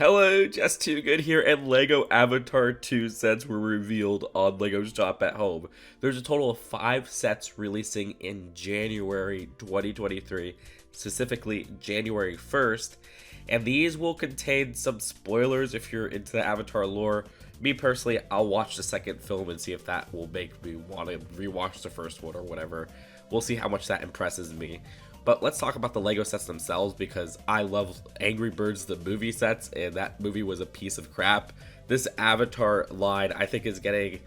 Hello, Just Too Good here, and LEGO Avatar 2 sets were revealed on LEGO Shop at Home. There's a total of 5 sets releasing in January 2023, specifically January 1st, and these will contain some spoilers if you're into the Avatar lore. Me personally, I'll watch the second film and see if that will make me want to rewatch the first one or whatever. We'll see how much that impresses me. But let's talk about the LEGO sets themselves, because I love Angry Birds the movie sets, and that movie was a piece of crap. This Avatar line, I think, is getting,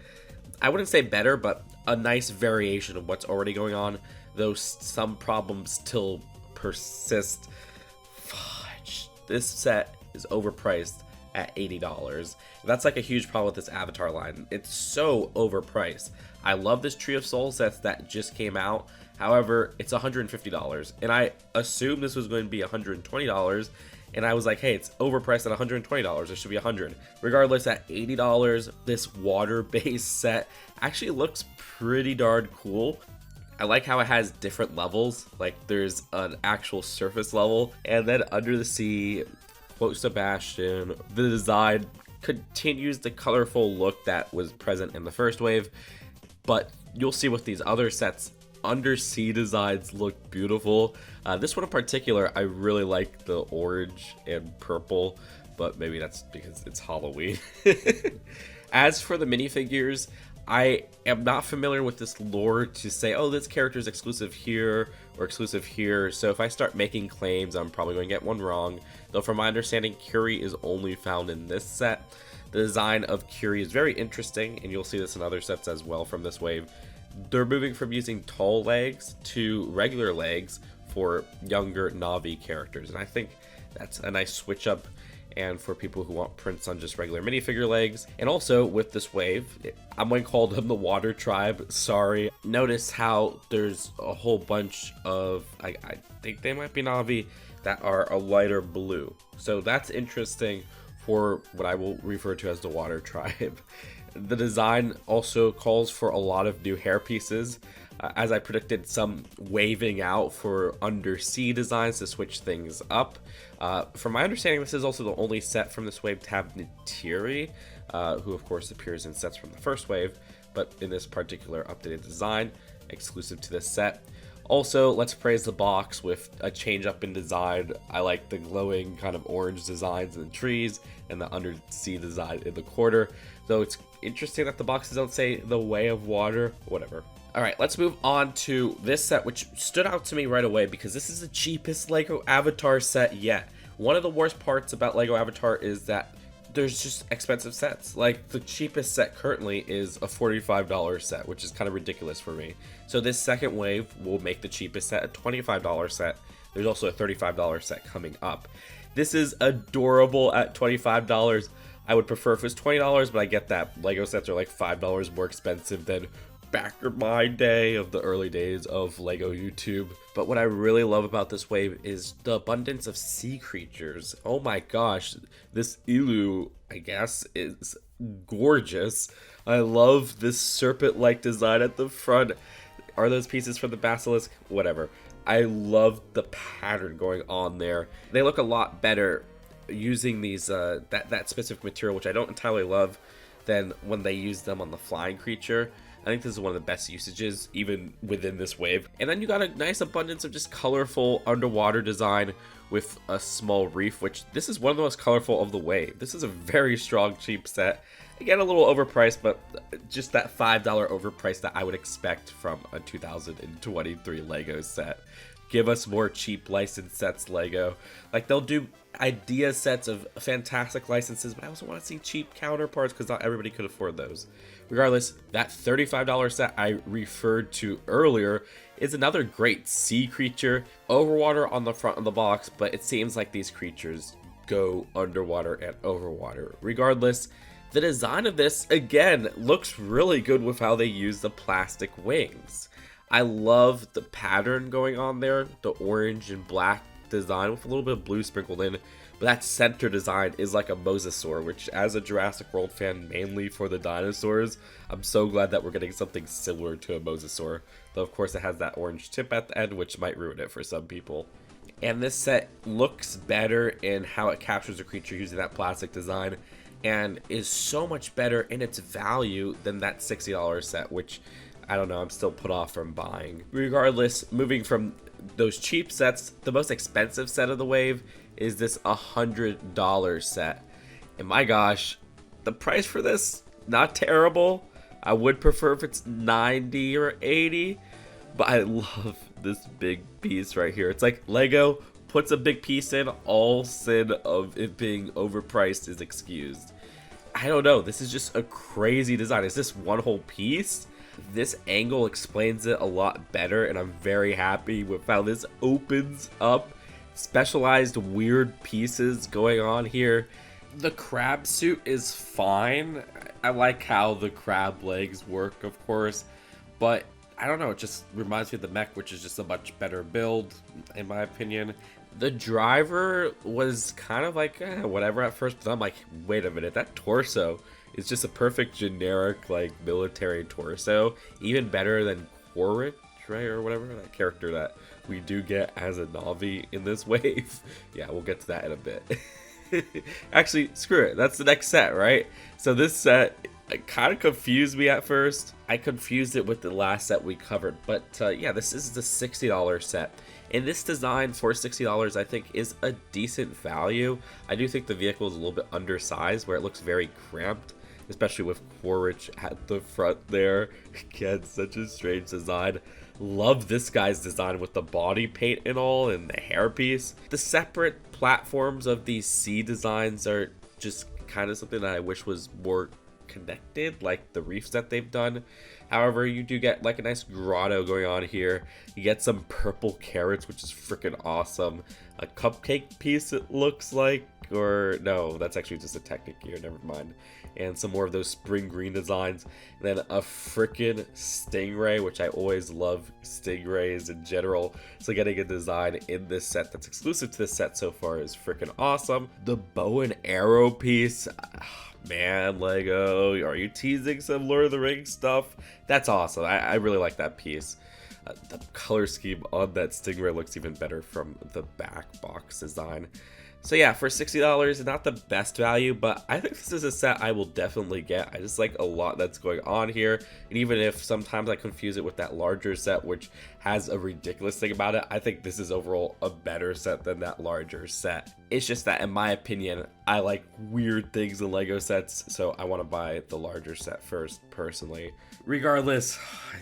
I wouldn't say better, but a nice variation of what's already going on, though some problems still persist. Fudge. This set is overpriced at $80. That's like a huge problem with this Avatar line. It's so overpriced. I love this Tree of Souls sets that just came out. However, it's $150, and I assumed this was going to be $120, and I was like, hey, it's overpriced at $120, it should be $100. Regardless, at $80, this water-based set actually looks pretty darn cool. I like how it has different levels, like there's an actual surface level, and then under the sea, quote Sebastian, the design continues the colorful look that was present in the first wave, but you'll see with these other sets, undersea designs look beautiful. This one in particular, I really like the orange and purple, but maybe that's because it's Halloween. As for the minifigures, I am not familiar with this lore to say, oh, this character is exclusive here or exclusive here. So if I start making claims, I'm probably going to get one wrong. Though from my understanding, Curie is only found in this set. The design of Curie is very interesting, and you'll see this in other sets as well from this wave. They're moving from using tall legs to regular legs for younger Na'vi characters, and I think that's a nice switch up, and for people who want prints on just regular minifigure legs. And also with this wave, I'm going to call them the Water Tribe, sorry. Notice how there's a whole bunch of, I think they might be Na'vi, that are a lighter blue. So that's interesting for what I will refer to as the Water Tribe. The design also calls for a lot of new hair pieces. As I predicted, some waving out for undersea designs to switch things up. From my understanding, this is also the only set from this wave to have Neytiri, who of course appears in sets from the first wave, but in this particular updated design, exclusive to this set. Also, let's praise the box with a change up in design. I like the glowing kind of orange designs in the trees and the undersea design in the quarter. Though it's interesting that the boxes don't say the way of water, whatever. Alright, let's move on to this set, which stood out to me right away because this is the cheapest LEGO Avatar set yet. One of the worst parts about LEGO Avatar is that there's just expensive sets. Like, the cheapest set currently is a $45 set, which is kind of ridiculous for me. So this second wave will make the cheapest set a $25 set. There's also a $35 set coming up. This is adorable at $25. I would prefer if it was $20, but I get that LEGO sets are like $5 more expensive than back in my day of the early days of LEGO YouTube. But what I really love about this wave is the abundance of sea creatures. Oh my gosh, this Ilu, I guess, is gorgeous. I love this serpent-like design at the front. Are those pieces from the basilisk? Whatever. I love the pattern going on there. They look a lot better using these that specific material, which I don't entirely love, than when they use them on the flying creature. I think this is one of the best usages, even within this wave. And then you got a nice abundance of just colorful underwater design with a small reef, which this is one of the most colorful of the wave. This is a very strong, cheap set. Again, a little overpriced, but just that $5 overprice that I would expect from a 2023 LEGO set. Give us more cheap licensed sets, LEGO. Like, they'll do idea sets of fantastic licenses, but I also want to see cheap counterparts because not everybody could afford those. Regardless, that $35 set I referred to earlier is another great sea creature. Overwater on the front of the box, but it seems like these creatures go underwater and overwater. Regardless, the design of this, again, looks really good with how they use the plastic wings. I love the pattern going on there, the orange and black design with a little bit of blue sprinkled in, but that center design is like a mosasaur, which as a Jurassic World fan, mainly for the dinosaurs, I'm so glad that we're getting something similar to a mosasaur, though of course it has that orange tip at the end, which might ruin it for some people. And this set looks better in how it captures a creature using that plastic design, and is so much better in its value than that $60 set, which I don't know, I'm still put off from buying. Regardless, moving from those cheap sets, the most expensive set of the wave is this $100 set. And my gosh, the price for this, not terrible. I would prefer if it's 90 or 80, but I love this big piece right here. It's like Lego puts a big piece in, all sin of it being overpriced is excused. I don't know, this is just a crazy design. Is this one whole piece? This angle explains it a lot better, and I'm very happy with how this opens up. Specialized weird pieces going on here. The crab suit is fine. I like how the crab legs work, of course, but I don't know, it just reminds me of the mech, which is just a much better build, in my opinion. The driver was kind of like, whatever at first, but I'm like, wait a minute, that torso is just a perfect generic, like, military torso. Even better than Quaritch, right, or whatever, that character that we do get as a Navi in this wave. Yeah, we'll get to that in a bit. Actually, screw it, that's the next set, right? So this set, it kind of confused me at first. I confused it with the last set we covered, but yeah, this is the $60 set. And this design for $60, I think, is a decent value. I do think the vehicle is a little bit undersized, where it looks very cramped, especially with Quaritch at the front there. Again, such a strange design. Love this guy's design with the body paint and all, and the hairpiece. The separate platforms of these sea designs are just kind of something that I wish was more connected, like the reefs that they've done. However, you do get like a nice grotto going on here. You get some purple carrots, which is freaking awesome. A cupcake piece, it looks like, or no, that's actually just a Technic gear, never mind. And some more of those spring green designs. And then a freaking stingray, which I always love stingrays in general. So getting a design in this set that's exclusive to this set so far is freaking awesome. The bow and arrow piece, man, Lego, are you teasing some Lord of the Rings stuff? That's awesome. I really like that piece. The color scheme on that stingray looks even better from the back box design. So yeah, for $60, not the best value, but I think this is a set I will definitely get. I just like a lot that's going on here, and even if sometimes I confuse it with that larger set, which has a ridiculous thing about it, I think this is overall a better set than that larger set. It's just that, in my opinion, I like weird things in Lego sets, so I want to buy the larger set first, personally. Regardless,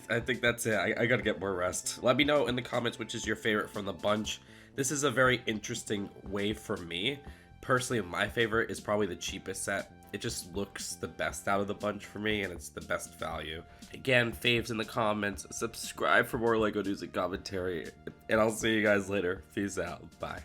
I think that's it. I gotta get more rest. Let me know in the comments which is your favorite from the bunch. This is a very interesting wave for me. Personally, my favorite is probably the cheapest set. It just looks the best out of the bunch for me, and it's the best value. Again, faves in the comments, subscribe for more LEGO news and commentary, and I'll see you guys later. Peace out. Bye.